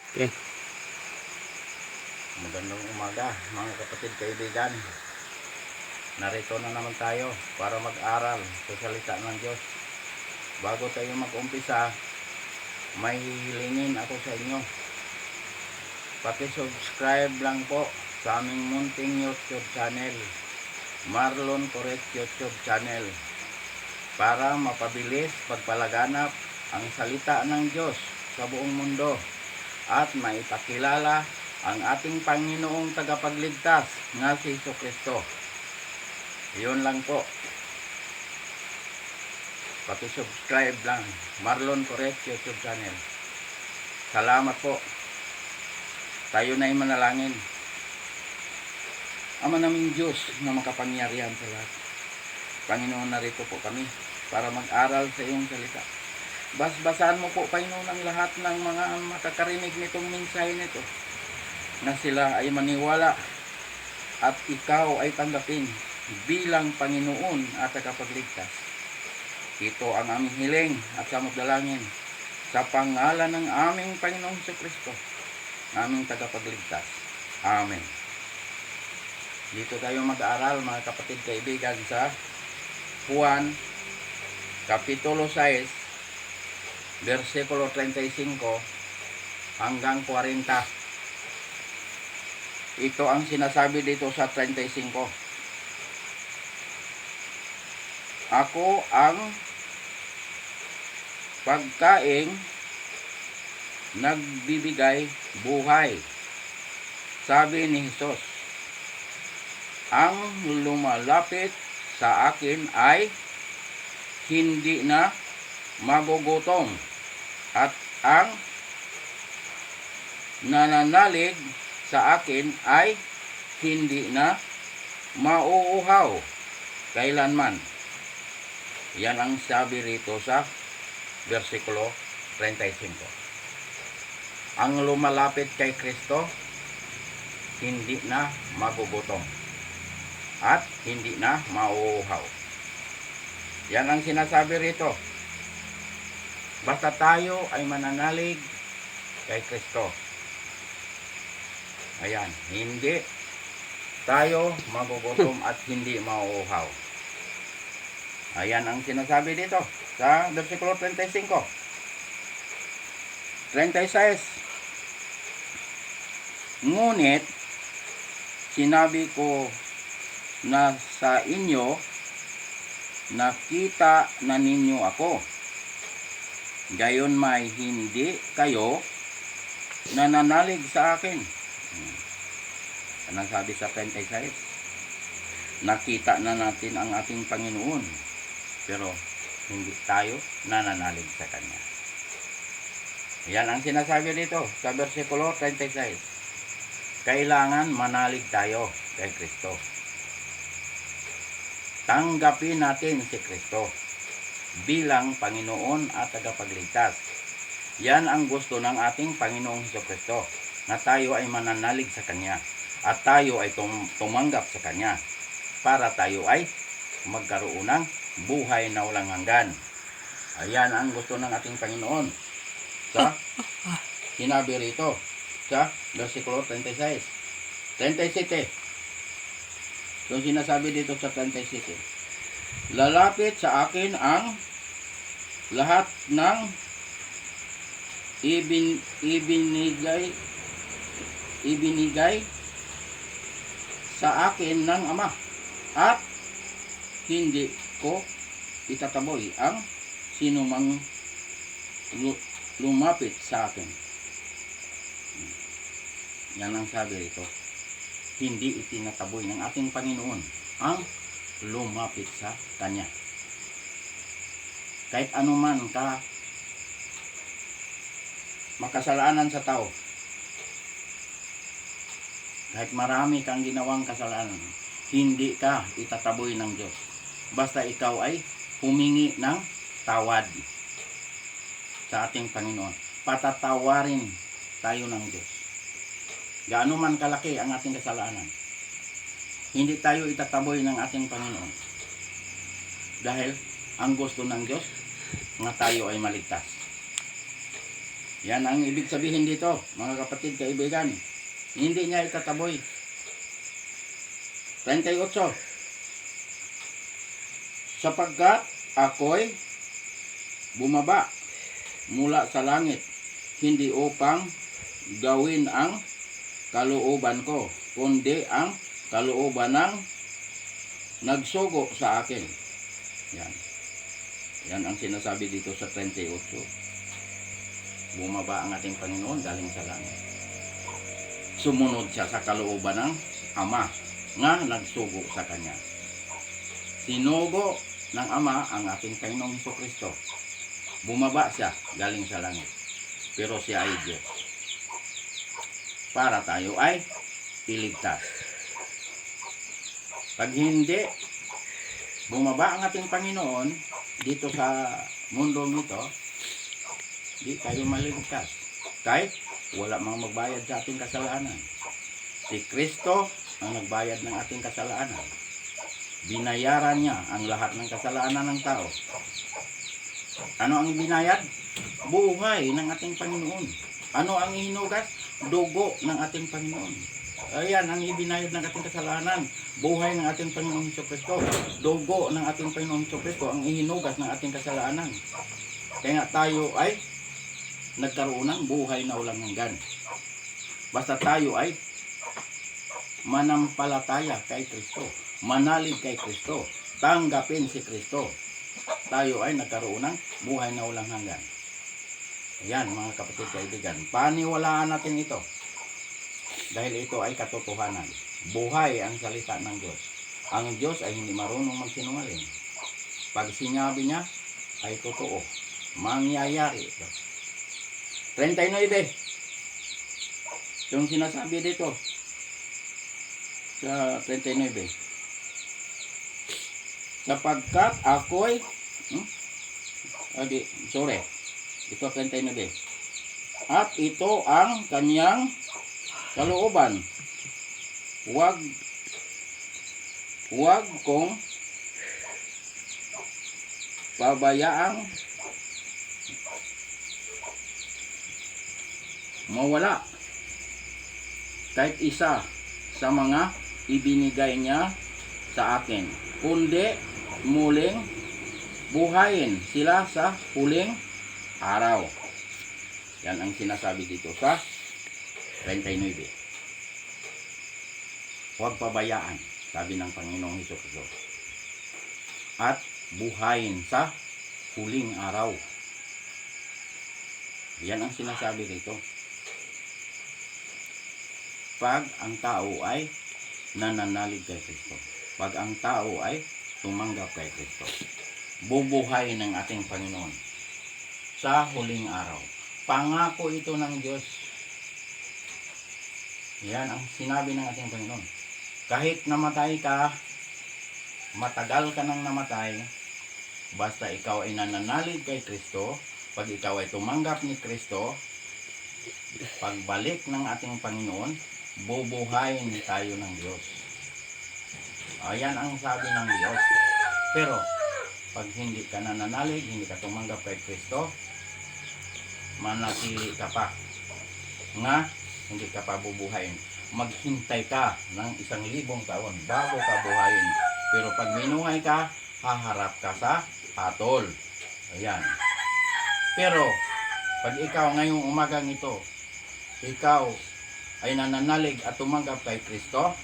Okay. Magandang umaga mga kapatid kaibigan. Narito na naman tayo para mag-aral sa salita ng Diyos. Bago tayo mag-umpisa, may hihilingin ako sa inyo. Paki-subscribe lang po sa aming munting YouTube channel, Marlon Correct YouTube channel, para mapabilis pagpalaganap ang salita ng Diyos sa buong mundo at maipakilala ang ating Panginoong tagapagligtas nga si Jesucristo. Yun lang po. Paki-subscribe lang, Marlon Correct YouTube channel. Salamat po. Tayo na'y manalangin. Ama naming Diyos na makapangyarihan sa lahat, Panginoon, narito po kami para mag-aral sa iyong salita. Basbasan mo po, Panginoon, ang lahat ng mga makakarinig nitong mensahe nito, na sila ay maniwala at ikaw ay tanggapin bilang Panginoon at tagapagligtas. Ito ang aming hiling at samot-dalangin sa pangalan ng aming Panginoong Jesucristo, aming tagapagligtas. Amen. Dito tayo mag-aaral, mga kapatid kaibigan, sa Juan Kapitulo 6 versikulo 35 hanggang 40. Ito ang sinasabi dito sa 35. Ako ang pagkaing nagbibigay buhay, sabi ni Jesus. Ang lumalapit sa akin ay hindi na magugutom, at ang nananalig sa akin ay hindi na mauuhaw kailanman. Yan ang sabi rito sa versikulo 35. Ang lumalapit kay Kristo hindi na magugutom at hindi na mauuhaw. Yan ang sinasabi rito. Basta tayo ay mananalig kay Kristo. Ayan, hindi tayo magugutom at hindi mauuhaw. Ayan ang sinasabi dito sa versikulo 35. 36. Ngunit sinabi ko na sa inyo, nakita na ninyo ako, gayon may hindi kayo nananalig sa akin. Anong sabi sa 36? Nakita na natin ang ating Panginoon, pero hindi tayo nananalig sa Kanya. Yan ang sinasabi dito sa versikulo 36. Kailangan manalig tayo kay Kristo. Tanggapin natin si Kristo bilang Panginoon at tagapagligtas. Yan ang gusto ng ating Panginoong Jesucristo, na tayo ay mananalig sa Kanya at tayo ay tumanggap sa Kanya para tayo ay magkaroon ng buhay na walang hanggan. Ayan ang gusto ng ating Panginoon sa sinabi rito sa versikulo 36. 37. So sinasabi dito sa 37, lalapit sa akin ang lahat ng ibinigay sa akin ng Ama, at hindi ko itataboy ang sinumang lumapit sa akin. Yan ang sabi rito. Hindi itinataboy ng ating Panginoon ang lumapit sa Kanya. Kahit anuman ka makasalanan sa tao, kahit marami kang ginawang kasalanan, hindi ka itataboy ng Diyos. Basta ikaw ay humingi ng tawad sa ating Panginoon. Patatawarin tayo ng Diyos. Gaano man kalaki ang ating kasalanan, hindi tayo itataboy ng ating Panginoon. Dahil ang gusto ng Diyos nga tayo ay maligtas. Yan ang ibig sabihin dito, mga kapatid, kaibigan. Hindi niya itataboy. 38. Sapagkat ako'y bumaba mula sa langit, hindi upang gawin ang kalooban ko, kundi ang kalooban ng nagsugo sa akin. Yan. Yan ang sinasabi dito sa 38. Bumaba ang ating Panginoon galing sa langit. Sumunod siya sa kalooban ng Ama nga nagsugo sa Kanya. Sinugo ng Ama ang ating Panginoong Hesukristo. Bumaba siya galing sa langit. Pero siya ay Diyos. Para tayo ay iligtas. Pag hindi bumaba ang ating Panginoon dito sa mundong ito, di tayo maliligtas. Kahit wala mang magbayad sa ating kasalanan. Si Kristo ang nagbayad ng ating kasalanan. Binayaran niya ang lahat ng kasalanan ng tao. Ano ang binayad? Buhay ng ating Panginoon. Ano ang ihinugas? Dugo ng ating Panginoon. Ayan ang ibinayad ng ating kasalanan. Buhay ng ating Panginoong Hesukristo. Dugo ng ating Panginoong Hesukristo ang ihinugas ng ating kasalanan. Kaya nga tayo ay nagkaroon ng buhay na walang hanggan. Basta tayo ay manampalataya kay Kristo, manalig kay Kristo, tanggapin si Kristo, tayo ay nagkaroon ng buhay na walang hanggan. Yan mga kapatid, kaibigan, paniwalaan natin ito dahil ito ay katotohanan. Buhay ang salita ng Diyos. Ang Diyos ay hindi marunong magsinungaling. Pag sinabi niya ay totoo, mangyayari ito. 39. Yung sinasabi dito sa 39. Sapagkat ako'y ito 39. At ito ang kanyang kalooban. Huwag kong pabayaang mawala kahit isa sa mga ibinigay niya sa akin, kundi muling buhayin sila sa huling araw. Yan ang sinasabi dito sa 39. Huwag pabayaan, sabi ng Panginoong Hesukristo, at buhayin sa huling araw. Yan ang sinasabi dito. Pag ang tao ay nananalig kay Kristo, pag ang tao ay tumanggap kay Kristo, bubuhay ng ating Panginoon sa huling araw. Pangako ito ng Diyos. Yan ang sinabi ng ating Panginoon. Kahit namatay ka, matagal ka nang namatay, basta ikaw ay nananalig kay Kristo, pag ikaw ay tumanggap ni Kristo, pagbalik ng ating Panginoon, bubuhayin tayo ng Diyos. Ayan ang sabi ng Diyos. Pero pag hindi ka nananalig, hindi ka tumanggap kay Kristo, manatili ka pa nga hindi ka pa bubuhayin. Maghintay ka ng 1,000 taon bago ka buhayin. Pero pag binuhay ka, haharap ka sa hatol. Ayan. Pero pag ikaw ngayong umagang ito, ikaw ay nananalig at tumanggap kay Kristo,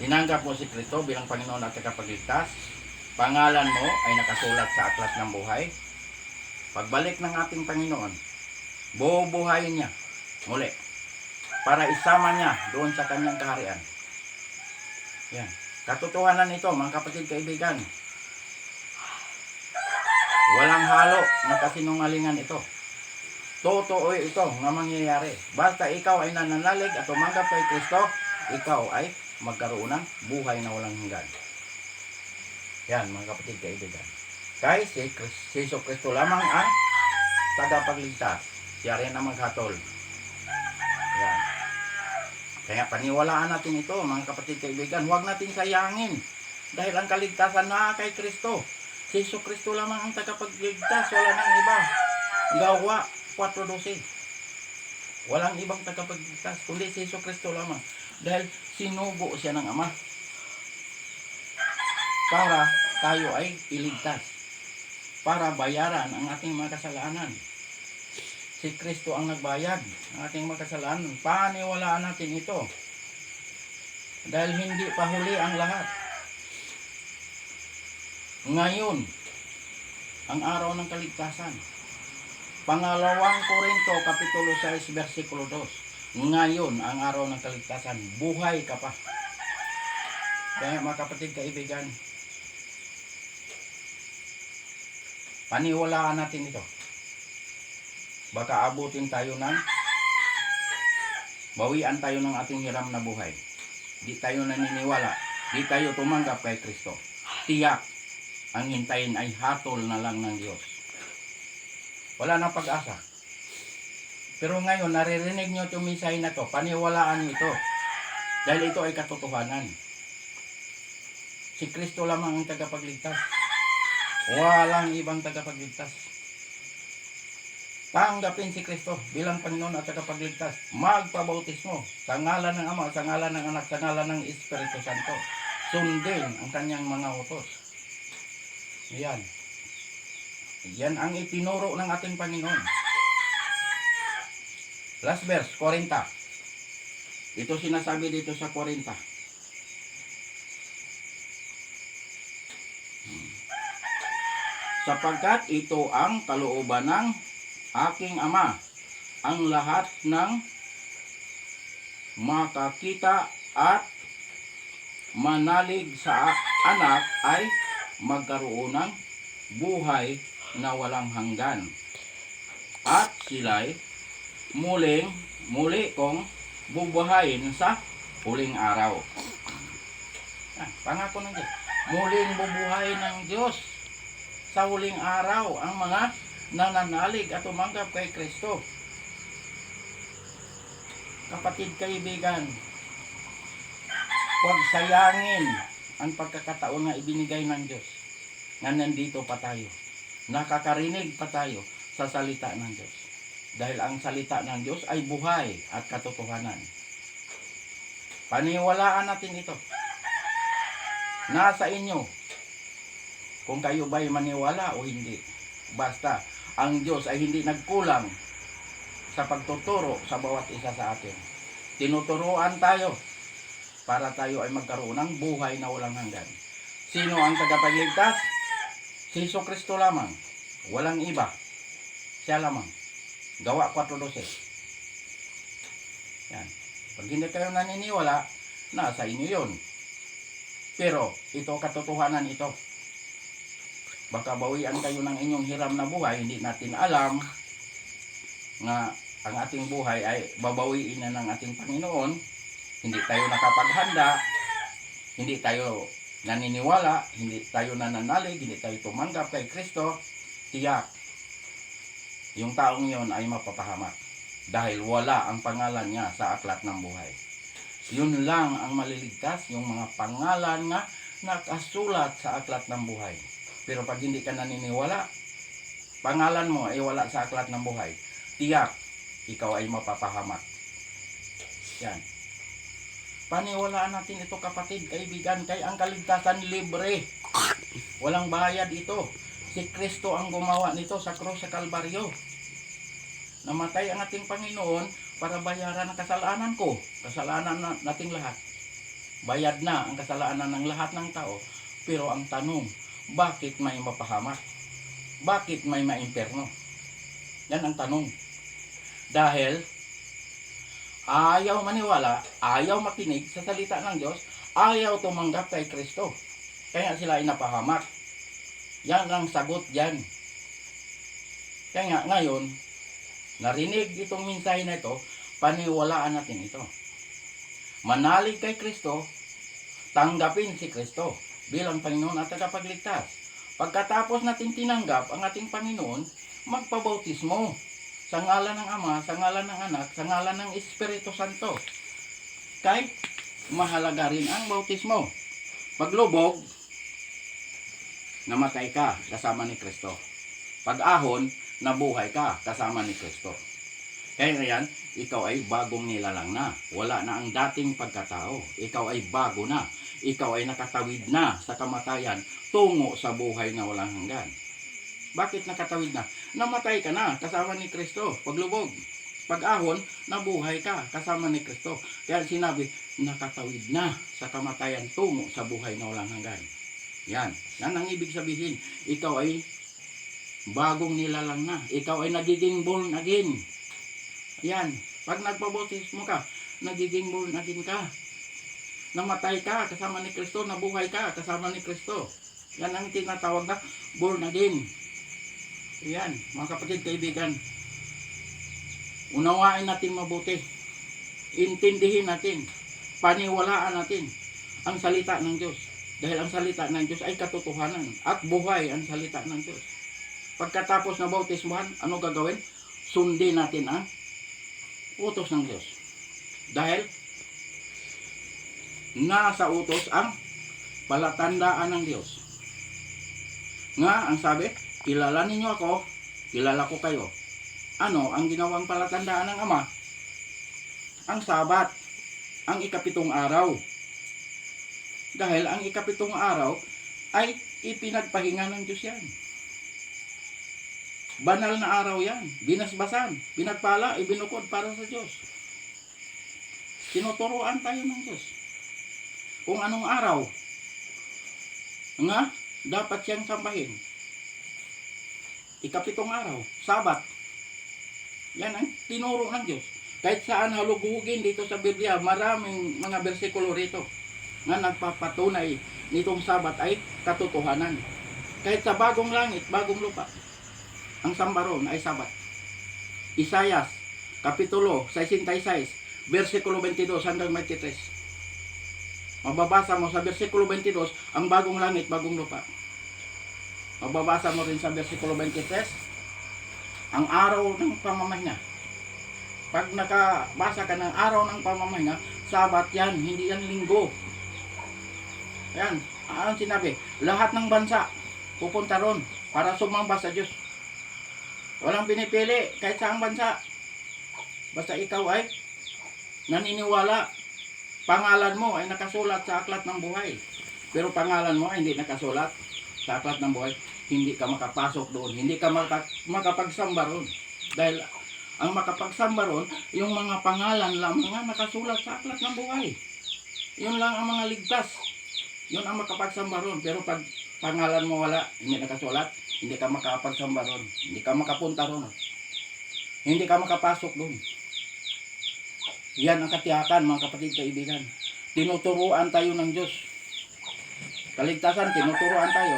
tinanggap mo si Kristo bilang Panginoon at tagapagligtas, pangalan mo ay nakasulat sa aklat ng buhay, pagbalik ng ating Panginoon, bubuhayin niya muli para isama niya doon sa kanyang kaharian. Yan. Katotohanan nito, mga kapatid, kaibigan. Walang halo na kasinungalingan ito. Totoo ito na mangyayari. Basta ikaw ay nananalig at tumanggap kay Kristo, ikaw ay magkaroon ng buhay na walang hanggan. Yan, mga kapatid, kaibigan. Kaya si Hesukristo lamang ang tagapagligtas. Siya rin ang maghatol. Yan. Kaya paniwalaan natin ito, mga kapatid, kaibigan. Huwag natin sayangin. Dahil ang kaligtasan na kay Kristo. Si Hesukristo lamang ang tagapagligtas. Wala nang iba. Gawa 4:12. Walang ibang tagapagligtas kundi si Jesucristo lamang. Dahil sinugo siya ng Ama para tayo ay iligtas. Para bayaran ang ating mga kasalanan. Si Kristo ang nagbayad ng ating mga kasalanan. Paniwalaan natin ito. Dahil hindi pa huli ang lahat. Ngayon, ang araw ng kaligtasan. Pangalawang Korinto, Kapitulo 6, versikulo 2. Ngayon, ang araw ng kaligtasan. Buhay ka pa. Kaya mga kapatid, kaibigan, paniwalaan natin ito. Baka abutin tayo ng bawian tayo ng ating hiram na buhay. Di tayo naniniwala. Di tayo tumanggap kay Kristo. Tiyak, ang hintayin ay hatol na lang ng Diyos. Wala na pag-asa. Pero ngayon, naririnig nyo itong mensahe na to. Paniwalaan nyo ito. Dahil ito ay katotohanan. Si Kristo lamang ang tagapagligtas. Walang ibang tagapagligtas. Tanggapin si Kristo bilang Panginoon at tagapagligtas. Magpabautismo sa ngalan ng Ama, sa ngalan ng Anak, sa ngalan ng Espiritu Santo. Sundin ang kanyang mga utos. Yan. Yan ang itinuro ng ating Panginoon. Last verse, 40. Ito sinasabi dito sa 40. Sapagkat ito ang kalooban ng aking Ama, ang lahat ng makakita at manalig sa anak ay magkaroon ng buhay na walang hanggan. At sila'y muli kong bubuhayin sa huling araw. Pangako ng Diyos. Muling bubuhayin ng Diyos sa huling araw ang mga nananalig at tumanggap kay Kristo. Kapatid, kaibigan, huwag sayangin ang pagkakataon na ibinigay ng Diyos na nandito pa tayo. Nakakarinig pa tayo sa salita ng Diyos. Dahil ang salita ng Diyos ay buhay at katotohanan. Paniwalaan natin ito. Nasa inyo kung kayo ba'y maniwala o hindi. Basta, ang Diyos ay hindi nagkulang sa pagtuturo sa bawat isa sa atin. Tinuturuan tayo para tayo ay magkaroon ng buhay na walang hanggan. Sino ang tagapagligtas? Si Jesucristo lamang. Walang iba. Siya lamang. Gawa 4:12. Yan. Pag hindi kayo naniniwala, nasa inyo yun. Pero, ito katotohanan ito. Baka bawian kayo ng inyong hiram na buhay, hindi natin alam nga ang ating buhay ay babawiin na ng ating Panginoon. Hindi tayo nakapaghanda, hindi tayo naniniwala, hindi tayo nananalig, hindi tayo tumanggap kay Kristo. Tiyak, yung taong yon ay mapapahamak dahil wala ang pangalan niya sa aklat ng buhay. Yun lang ang maliligtas, yung mga pangalan nga nakasulat sa aklat ng buhay. Pero pag hindi ka naniniwala, pangalan mo ay wala sa aklat ng buhay, tiyak, ikaw ay mapapahamak. Yan. Paniwalaan natin ito, kapatid, kaibigan, kay ang kaligtasan libre. Walang bayad ito. Si Kristo ang gumawa nito sa krus sa Kalbaryo. Namatay ang ating Panginoon para bayaran ang kasalanan ko, kasalanan nating lahat. Bayad na ang kasalanan ng lahat ng tao. Pero ang tanong, bakit may mapahamak? Bakit may maimperno? Yan ang tanong. Dahil ayaw maniwala, ayaw makinig sa salita ng Diyos, ayaw tumanggap kay Kristo. Kaya sila ay napahamak. Yan ang sagot dyan. Kaya ngayon, narinig itong mensahe na ito, paniwalaan natin ito. Manalig kay Kristo, tanggapin si Kristo bilang Panginoon at tagapagligtas. Pagkatapos natin tinanggap ang ating Panginoon, magpabautismo sa ngalan ng Ama, sa ngalan ng Anak, sa ngalan ng Espiritu Santo. Kahit mahalaga rin ang bautismo. Paglubog, namatay ka kasama ni Kristo. Pag-ahon, nabuhay ka kasama ni Kristo. Kaya ngayon, ikaw ay bagong nilalang na. Wala na ang dating pagkatao. Ikaw ay bago na. Ikaw ay nakatawid na sa kamatayan tungo sa buhay na walang hanggan. Bakit nakatawid na? Namatay ka na kasama ni Kristo. Paglubog, pag-ahon, nabuhay ka kasama ni Kristo. Kaya sinabi, nakatawid na sa kamatayan tungo sa buhay na walang hanggan. Yan ang ibig sabihin. Ikaw ay bagong nilalang na. Ikaw ay nagiging born again. Yan. Pag nagpabautismo ka, nagiging born again ka. Namatay ka kasama ni Kristo, nabuhay ka kasama ni Kristo. Yan ang tinatawag na born again. Yan, mga kapatid, kaibigan. Unawain natin mabuti. Intindihin natin. Paniwalaan natin ang salita ng Diyos. Dahil ang salita ng Diyos ay katotohanan at buhay ang salita ng Diyos. Pagkatapos na bautismuhan, ano gagawin? Sundin natin ang utos ng Diyos. Dahil nasa utos ang palatandaan ng Diyos. Nga, ang sabi, kilala ninyo ako, kilala ko kayo. Ano ang ginawang palatandaan ng Ama? Ang Sabat, ang ikapitong araw. Dahil ang ikapitong araw ay ipinagpahinga ng Diyos yan. Banal na araw yan. Binasbasan, binagpala, ibinukod para sa Diyos. Tinuturuan tayo ng Diyos kung anong araw nga dapat siyang sambahin. Ikapitong araw, Sabat. Yan ang tinuro ng Diyos. Kahit saan halugugin dito sa Biblia, maraming mga bersikulo rito na nagpapatunay nitong Sabat ay katotohanan. Kahit sa bagong langit, bagong lupa, ang sambaron ay Sabat. Isayas, Kapitulo 66, versikulo 22 hanggang 23. Mababasa mo sa versikulo 22, ang bagong langit, bagong lupa. Mababasa mo rin sa versikulo 23, ang araw ng pamamahinga. Pag nakabasa ka ng araw ng pamamahinga, Sabat yan, hindi yan linggo. Ayan, ang sinabi, lahat ng bansa pupunta ron para sumamba sa Diyos. Walang pinipili kahit saang bansa. Basta ikaw ay naniniwala, pangalan mo ay nakasulat sa aklat ng buhay. Pero pangalan mo ay hindi nakasulat sa aklat ng buhay, hindi ka makapasok doon, hindi ka makapagsamba ron. Dahil ang makapagsamba ron, yung mga pangalan lamang nga nakasulat sa aklat ng buhay. Yun lang ang mga ligtas. Yun ang makapagsamba ron. Pero pag pangalan mo wala, hindi nakasulat, hindi ka makapagsamba ron, hindi ka makapunta ron, hindi ka makapasok doon. Yan ang katiyakan, mga kapatid, kaibigan. Tinuturuan tayo ng Diyos. Kaligtasan, tinuturuan tayo.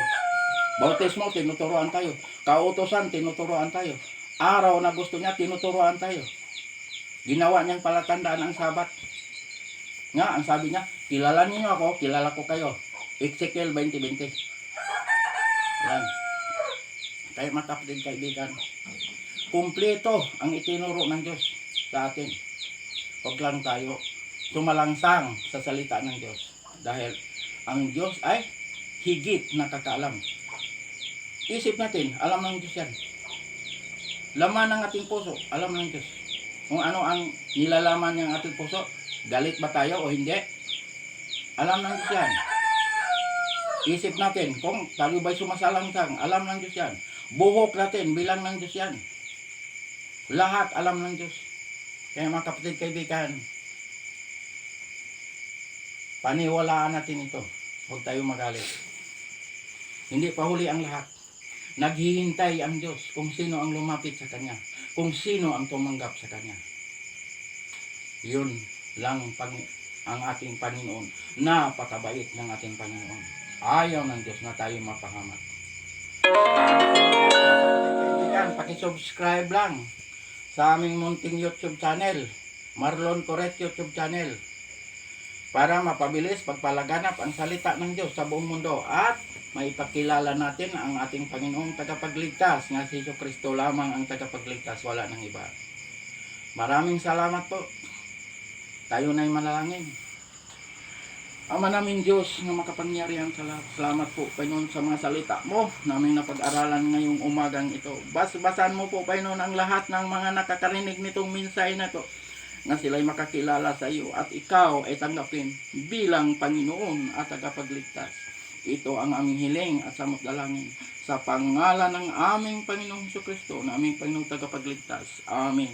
Bautismo, tinuturuan tayo. Kautosan, tinuturuan tayo. Araw na gusto niya, tinuturuan tayo. Ginawa niyang palatandaan ang Sabat. Nga, ang sabi niya, kilala niyo ako, kilala ko kayo. Ezekiel 20:20. Yan. Kaya mga kapatid, kaibigan, kumpleto ang itinuro ng Diyos sa atin. Huwag lang tayo sumalangsang sa salita ng Diyos. Dahil ang Diyos ay higit na kakaalam. Isip natin, alam ng Diyos yan. Laman ng ating puso, alam ng Diyos. Kung ano ang nilalaman ng ating puso, galit ba tayo o hindi? Alam ng Diyos yan. Isip natin, kung tayo ba'y sumasalangsang, alam ng Diyos yan. Buhok natin, bilang ng Diyos yan. Lahat alam ng Diyos. Kaya mga kapatid, kaibigan, paniwalaan natin ito. Huwag tayo magalit. Hindi pa huli ang lahat. Naghihintay ang Diyos kung sino ang lumapit sa Kanya. Kung sino ang tumanggap sa Kanya. Yun lang ang ating Panginoon. Napakabait ng ating Panginoon. Ayaw ng Diyos na tayo mapahamak. Kaibigan, pakisubscribe lang sa aming munting YouTube channel, Marlon Coret YouTube channel, para mapabilis pagpalaganap ang salita ng Diyos sa buong mundo at maipakilala natin ang ating Panginoong tagapagligtas nga si Kristo lamang ang tagapagligtas, wala nang iba. Maraming salamat po. Tayo na'y manalangin. Ama namin Diyos na makapangyarihan sa lahat. Salamat po, Panginoon, sa mga salita mo namin napag-aralan ngayong umagang ito. Basahan mo po, Panginoon, ang lahat ng mga nakakarinig nitong mensahe na to, na sila'y makakilala sa iyo at ikaw ay tanggapin bilang Panginoon at tagapagligtas. Ito ang aming hiling at samot dalangin sa pangalan ng aming Panginoong Jesucristo na aming Panginoong tagapagligtas. Amen.